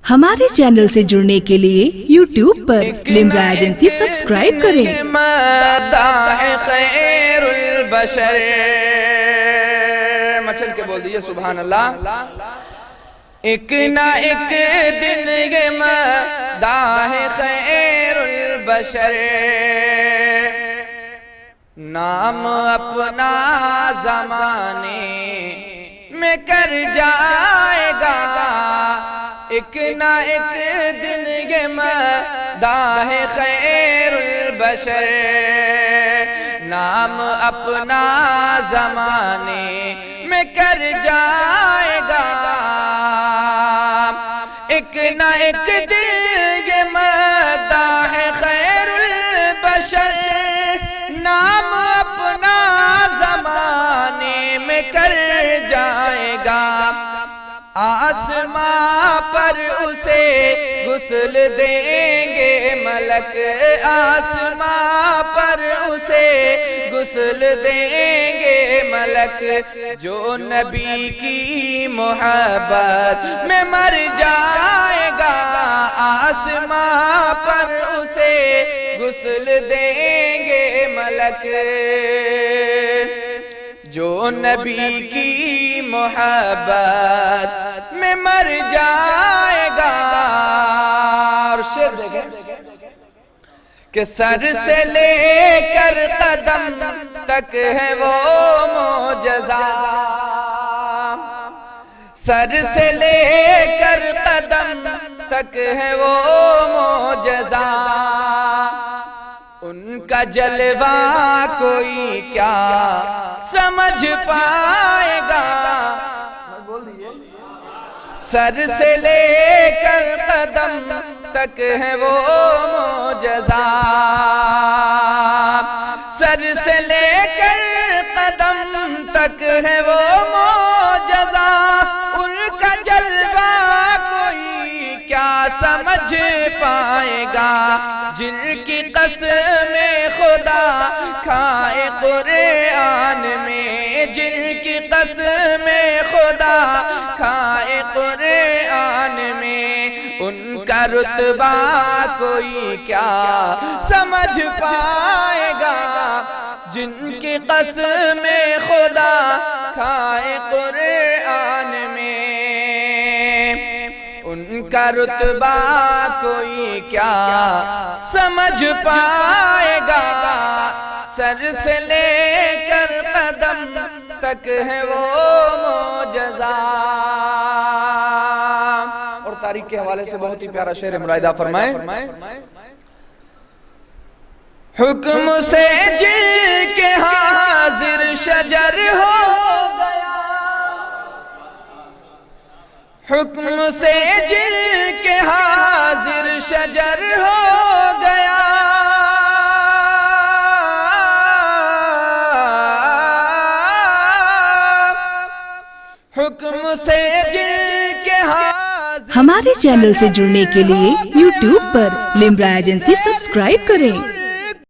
हमारे चैनल से जुड़ने के लिए YouTube पर लिम्रा एजेंसी सब्सक्राइब करें। मचल के बोल दीजिए सुभान अल्लाह। एक ना एक दिन ये मदाह खैरुल बशर, नाम अपना ज़माने में कर जाएगा। एक ना एक दिन ये मदाह खैरुल बशर, नाम अपना ज़माने में कर जाएगा। एक ना एक दिन ये मदाह खैरुल बशर, नाम अपना ज़माने में कर जाएगा। आसमां पर उसे गुस्ल देंगे मलक, आसमां पर उसे गुस्ल देंगे मलक। जो नबी की मोहब्बत में मर जाएगा, आसमां पर उसे गुस्ल देंगे मलक। जो नबी की मोहब्बत में मर जाएगा। और शेर देखें कि सर से लेकर कदम तक है वो मोजज़ा, सर से लेकर कदम तक है वो मोजज़ा। उनका जलवा कोई क्या समझ पाएगा। सर से लेकर कदम तक है वो मोजज़ा, सर से लेकर कदम तक है वो मोजज़ा। उनका जलवा कोई क्या समझ पाएगा। जिनकी कसमें खुदा खाए कुरान में, जिनकी कसमें खुदा खाए कुरान में, उनका रुतबा कोई क्या समझ पाएगा। जिनकी कसमें खुदा खाए कुरान में, उनका रुतबा कोई क्या समझ पाएगा। सर से लेकर कदम तक है वो मोजज़ा। और तारीख के हवाले से बहुत ही प्यारा शेर मुरादा फरमाए। हुक्म से जिनके हाजिर शजर हो गया, हुक्म से जिनके हाजिर शजर हो गया। हुक्म से जिनके हाजिर। हमारे चैनल से जुड़ने के लिए YouTube पर लिम्रा एजेंसी सब्सक्राइब करें।